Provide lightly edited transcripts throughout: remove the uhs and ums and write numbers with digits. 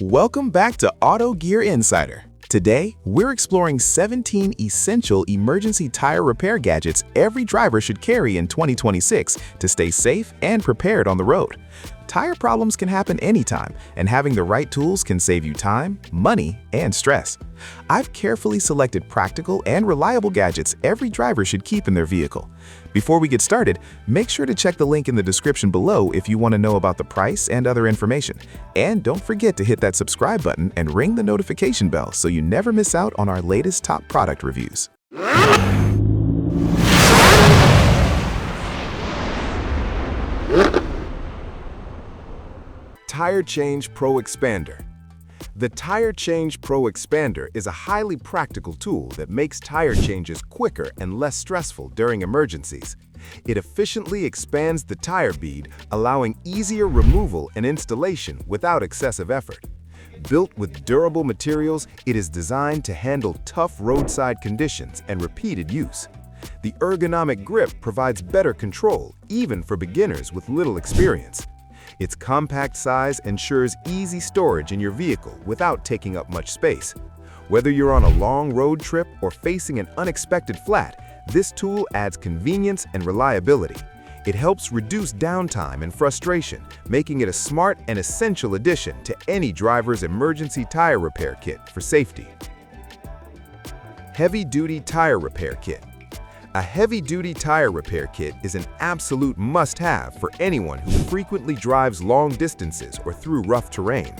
Welcome back to Auto Gear Insider. Today, we're exploring 17 essential emergency tire repair gadgets every driver should carry in 2026 to stay safe and prepared on the road. Tire problems can happen anytime, and having the right tools can save you time, money, and stress. I've carefully selected practical and reliable gadgets every driver should keep in their vehicle. Before we get started, make sure to check the link in the description below if you want to know about the price and other information. And don't forget to hit that subscribe button and ring the notification bell so you never miss out on our latest top product reviews. Tire Change Pro Expander. The Tire Change Pro Expander is a highly practical tool that makes tire changes quicker and less stressful during emergencies. It efficiently expands the tire bead, allowing easier removal and installation without excessive effort. Built with durable materials, it is designed to handle tough roadside conditions and repeated use. The ergonomic grip provides better control, even for beginners with little experience. Its compact size ensures easy storage in your vehicle without taking up much space. Whether you're on a long road trip or facing an unexpected flat, this tool adds convenience and reliability. It helps reduce downtime and frustration, making it a smart and essential addition to any driver's emergency tire repair kit for safety. Heavy-duty tire repair kit. A heavy-duty tire repair kit is an absolute must-have for anyone who frequently drives long distances or through rough terrain.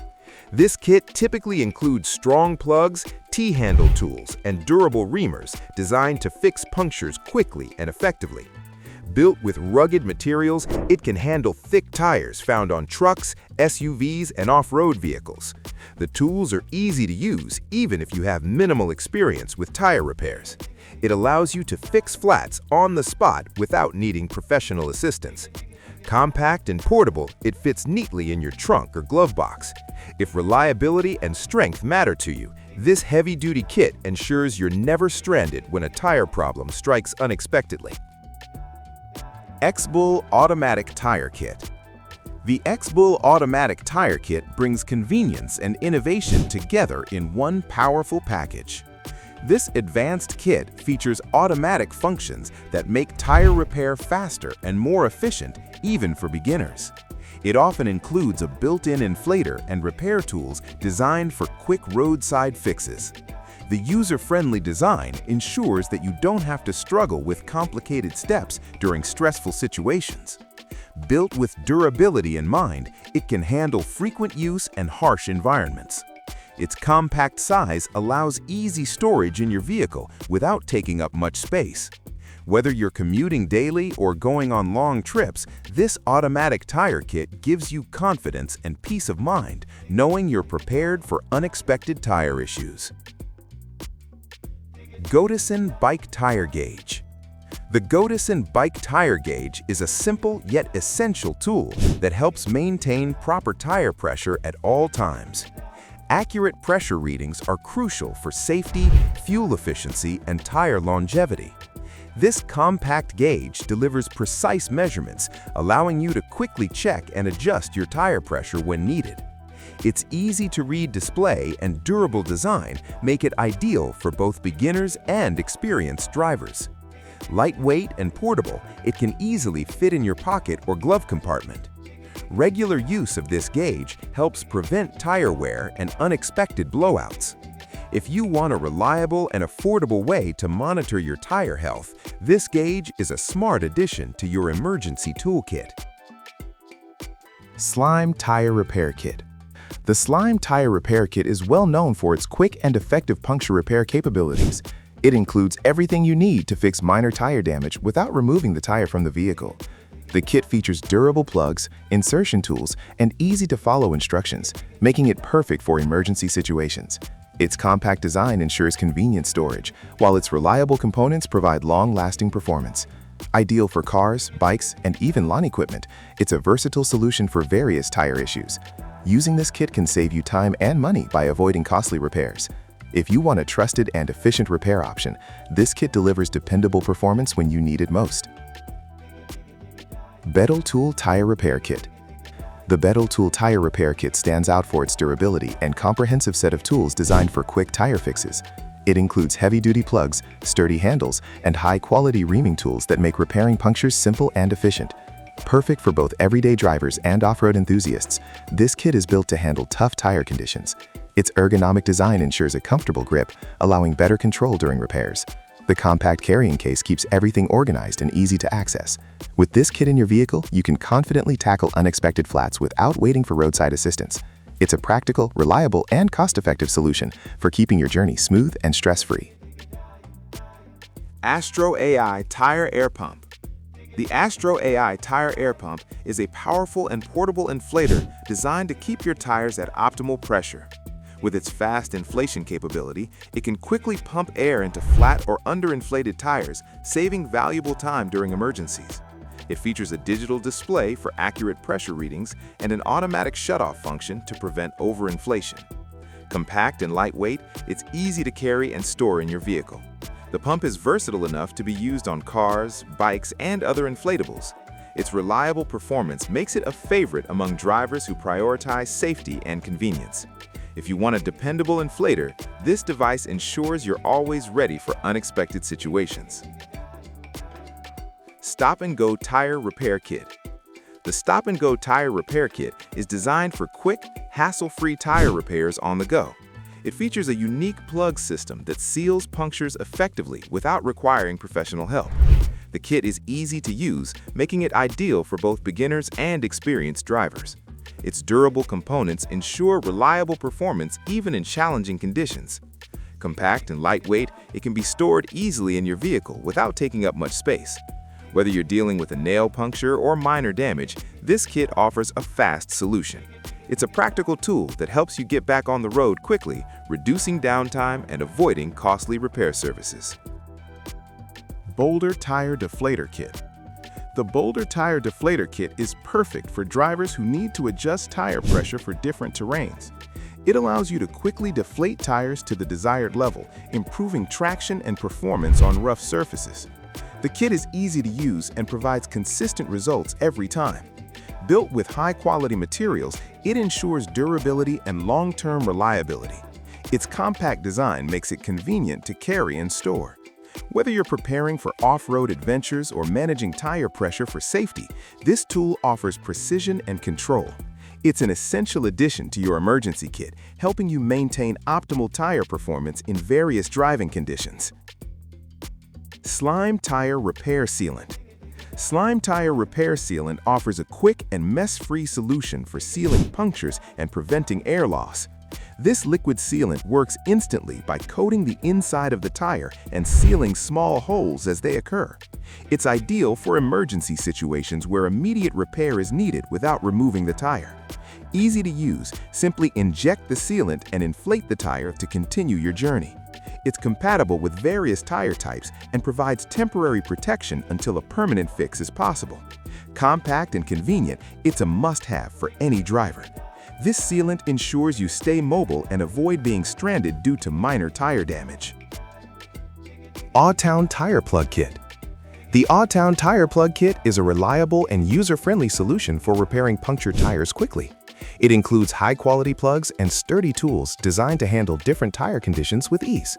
This kit typically includes strong plugs, T-handle tools, and durable reamers designed to fix punctures quickly and effectively. Built with rugged materials, it can handle thick tires found on trucks, SUVs, and off-road vehicles. The tools are easy to use even if you have minimal experience with tire repairs. It allows you to fix flats on the spot without needing professional assistance. Compact and portable, it fits neatly in your trunk or glove box. If reliability and strength matter to you, this heavy-duty kit ensures you're never stranded when a tire problem strikes unexpectedly. X-Bull Automatic Tire Kit. The X-Bull Automatic Tire Kit brings convenience and innovation together in one powerful package. This advanced kit features automatic functions that make tire repair faster and more efficient, even for beginners. It often includes a built-in inflator and repair tools designed for quick roadside fixes. The user-friendly design ensures that you don't have to struggle with complicated steps during stressful situations. Built with durability in mind, it can handle frequent use and harsh environments. Its compact size allows easy storage in your vehicle without taking up much space. Whether you're commuting daily or going on long trips, this automatic tire kit gives you confidence and peace of mind, knowing you're prepared for unexpected tire issues. Godison Bike Tire Gauge. The Godison Bike Tire Gauge is a simple yet essential tool that helps maintain proper tire pressure at all times. Accurate pressure readings are crucial for safety, fuel efficiency, and tire longevity. This compact gauge delivers precise measurements, allowing you to quickly check and adjust your tire pressure when needed. Its easy-to-read display and durable design make it ideal for both beginners and experienced drivers. Lightweight and portable, it can easily fit in your pocket or glove compartment. Regular use of this gauge helps prevent tire wear and unexpected blowouts. If you want a reliable and affordable way to monitor your tire health, this gauge is a smart addition to your emergency toolkit. Slime Tire Repair Kit. The Slime Tire Repair Kit is well known for its quick and effective puncture repair capabilities. It includes everything you need to fix minor tire damage without removing the tire from the vehicle. The kit features durable plugs, insertion tools, and easy-to-follow instructions, making it perfect for emergency situations. Its compact design ensures convenient storage, while its reliable components provide long-lasting performance. Ideal for cars, bikes, and even lawn equipment, it's a versatile solution for various tire issues. Using this kit can save you time and money by avoiding costly repairs. If you want a trusted and efficient repair option, this kit delivers dependable performance when you need it most. Beddle Tool Tire Repair Kit. The Betel Tool Tire Repair Kit stands out for its durability and comprehensive set of tools designed for quick tire fixes. It includes heavy-duty plugs, sturdy handles, and high-quality reaming tools that make repairing punctures simple and efficient. Perfect for both everyday drivers and off-road enthusiasts, this kit is built to handle tough tire conditions. Its ergonomic design ensures a comfortable grip, allowing better control during repairs. The compact carrying case keeps everything organized and easy to access. With this kit in your vehicle, you can confidently tackle unexpected flats without waiting for roadside assistance. It's a practical, reliable, and cost-effective solution for keeping your journey smooth and stress-free. Astro AI Tire Air Pump. The Astro AI Tire Air Pump is a powerful and portable inflator designed to keep your tires at optimal pressure. With its fast inflation capability, it can quickly pump air into flat or underinflated tires, saving valuable time during emergencies. It features a digital display for accurate pressure readings and an automatic shutoff function to prevent overinflation. Compact and lightweight, it's easy to carry and store in your vehicle. The pump is versatile enough to be used on cars, bikes, and other inflatables. Its reliable performance makes it a favorite among drivers who prioritize safety and convenience. If you want a dependable inflator, this device ensures you're always ready for unexpected situations. Stop-and-Go Tire Repair Kit. The Stop-and-Go Tire Repair Kit is designed for quick, hassle-free tire repairs on the go. It features a unique plug system that seals punctures effectively without requiring professional help. The kit is easy to use, making it ideal for both beginners and experienced drivers. Its durable components ensure reliable performance even in challenging conditions. Compact and lightweight, it can be stored easily in your vehicle without taking up much space. Whether you're dealing with a nail puncture or minor damage, this kit offers a fast solution. It's a practical tool that helps you get back on the road quickly, reducing downtime and avoiding costly repair services. Boulder Tire Deflator Kit. The Boulder Tire Deflator Kit is perfect for drivers who need to adjust tire pressure for different terrains. It allows you to quickly deflate tires to the desired level, improving traction and performance on rough surfaces. The kit is easy to use and provides consistent results every time. Built with high-quality materials, it ensures durability and long-term reliability. Its compact design makes it convenient to carry and store. Whether you're preparing for off-road adventures or managing tire pressure for safety, this tool offers precision and control. It's an essential addition to your emergency kit, helping you maintain optimal tire performance in various driving conditions. Slime Tire Repair Sealant. Slime Tire Repair Sealant offers a quick and mess-free solution for sealing punctures and preventing air loss. This liquid sealant works instantly by coating the inside of the tire and sealing small holes as they occur. It's ideal for emergency situations where immediate repair is needed without removing the tire. Easy to use, simply inject the sealant and inflate the tire to continue your journey. It's compatible with various tire types and provides temporary protection until a permanent fix is possible. Compact and convenient, it's a must-have for any driver. This sealant ensures you stay mobile and avoid being stranded due to minor tire damage. Awtown Tire Plug Kit. The Awtown Tire Plug Kit is a reliable and user-friendly solution for repairing punctured tires quickly. It includes high-quality plugs and sturdy tools designed to handle different tire conditions with ease.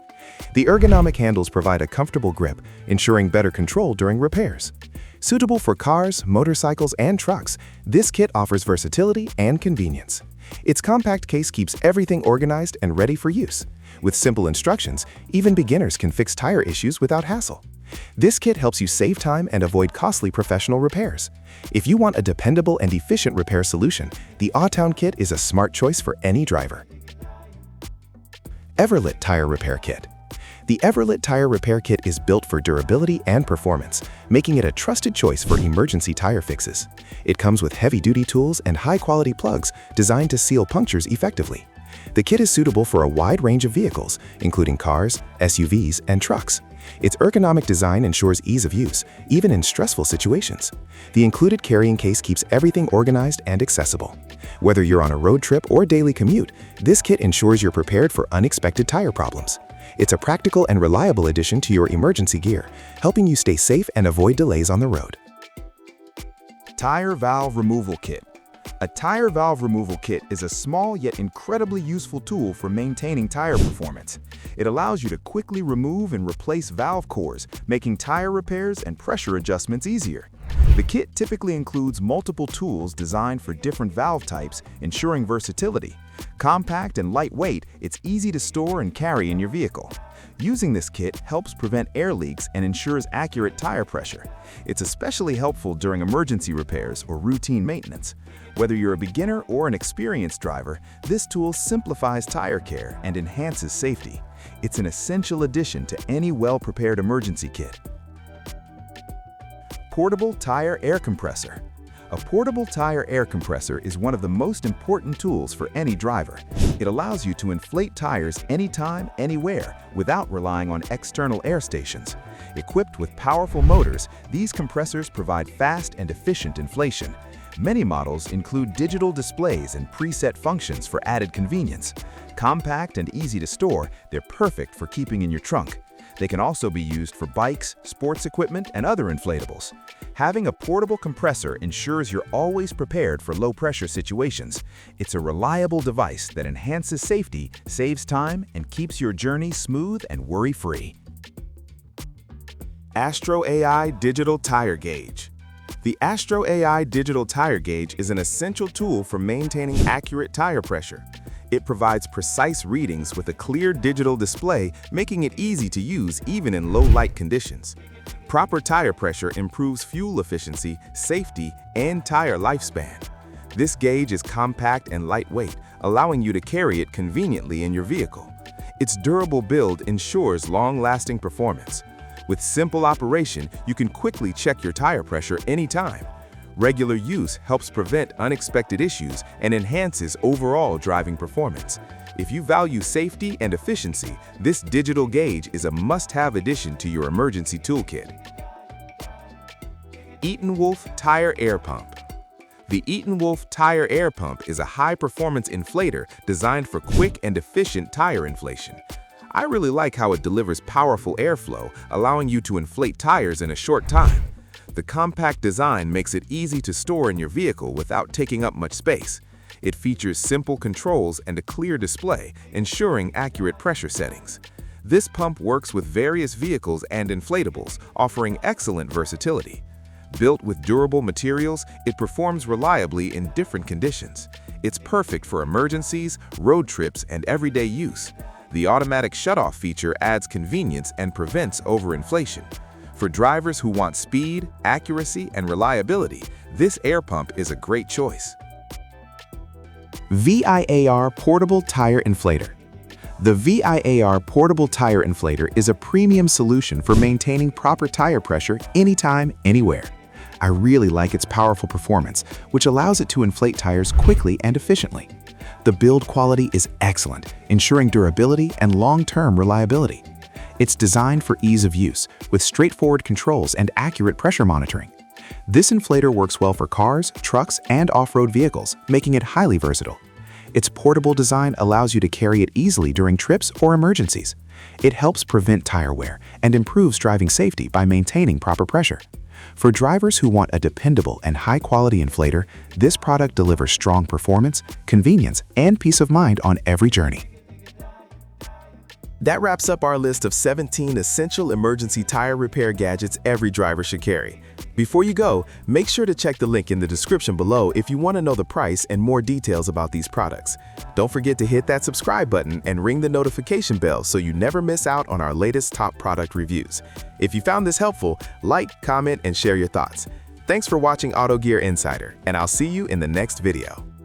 The ergonomic handles provide a comfortable grip, ensuring better control during repairs. Suitable for cars, motorcycles, and trucks, this kit offers versatility and convenience. Its compact case keeps everything organized and ready for use. With simple instructions, even beginners can fix tire issues without hassle. This kit helps you save time and avoid costly professional repairs. If you want a dependable and efficient repair solution, the Awtown kit is a smart choice for any driver. Everlit Tire Repair Kit. The Everlit Tire Repair Kit is built for durability and performance, making it a trusted choice for emergency tire fixes. It comes with heavy-duty tools and high-quality plugs designed to seal punctures effectively. The kit is suitable for a wide range of vehicles, including cars, SUVs, and trucks. Its ergonomic design ensures ease of use, even in stressful situations. The included carrying case keeps everything organized and accessible. Whether you're on a road trip or daily commute, this kit ensures you're prepared for unexpected tire problems. It's a practical and reliable addition to your emergency gear, helping you stay safe and avoid delays on the road. Tire Valve Removal Kit. A tire valve removal kit is a small yet incredibly useful tool for maintaining tire performance. It allows you to quickly remove and replace valve cores, making tire repairs and pressure adjustments easier. The kit typically includes multiple tools designed for different valve types, ensuring versatility. Compact and lightweight, it's easy to store and carry in your vehicle. Using this kit helps prevent air leaks and ensures accurate tire pressure. It's especially helpful during emergency repairs or routine maintenance. Whether you're a beginner or an experienced driver, this tool simplifies tire care and enhances safety. It's an essential addition to any well-prepared emergency kit. Portable tire air compressor. A portable tire air compressor is one of the most important tools for any driver. It allows you to inflate tires anytime, anywhere, without relying on external air stations. Equipped with powerful motors, these compressors provide fast and efficient inflation. Many models include digital displays and preset functions for added convenience. Compact and easy to store, they're perfect for keeping in your trunk. They can also be used for bikes, sports equipment, and other inflatables. Having a portable compressor ensures you're always prepared for low-pressure situations. It's a reliable device that enhances safety, saves time, and keeps your journey smooth and worry-free. Astro AI Digital Tire Gauge. The Astro AI Digital Tire Gauge is an essential tool for maintaining accurate tire pressure. It provides precise readings with a clear digital display, making it easy to use even in low-light conditions. Proper tire pressure improves fuel efficiency, safety, and tire lifespan. This gauge is compact and lightweight, allowing you to carry it conveniently in your vehicle. Its durable build ensures long-lasting performance. With simple operation, you can quickly check your tire pressure anytime. Regular use helps prevent unexpected issues and enhances overall driving performance. If you value safety and efficiency, this digital gauge is a must-have addition to your emergency toolkit. Eaton Wolf Tire Air Pump. The Eaton Wolf Tire Air Pump is a high-performance inflator designed for quick and efficient tire inflation. I really like how it delivers powerful airflow, allowing you to inflate tires in a short time. The compact design makes it easy to store in your vehicle without taking up much space. It features simple controls and a clear display, ensuring accurate pressure settings. This pump works with various vehicles and inflatables, offering excellent versatility. Built with durable materials, it performs reliably in different conditions. It's perfect for emergencies, road trips, and everyday use. The automatic shutoff feature adds convenience and prevents overinflation. For drivers who want speed, accuracy, and reliability, this air pump is a great choice. VIAR Portable Tire Inflator. The VIAR Portable Tire Inflator is a premium solution for maintaining proper tire pressure anytime, anywhere. I really like its powerful performance, which allows it to inflate tires quickly and efficiently. The build quality is excellent, ensuring durability and long-term reliability. It's designed for ease of use, with straightforward controls and accurate pressure monitoring. This inflator works well for cars, trucks, and off-road vehicles, making it highly versatile. Its portable design allows you to carry it easily during trips or emergencies. It helps prevent tire wear and improves driving safety by maintaining proper pressure. For drivers who want a dependable and high-quality inflator, this product delivers strong performance, convenience, and peace of mind on every journey. That wraps up our list of 17 essential emergency tire repair gadgets every driver should carry. Before you go, make sure to check the link in the description below if you want to know the price and more details about these products. Don't forget to hit that subscribe button and ring the notification bell so you never miss out on our latest top product reviews. If you found this helpful, like, comment, and share your thoughts. Thanks for watching Auto Gear Insider, and I'll see you in the next video.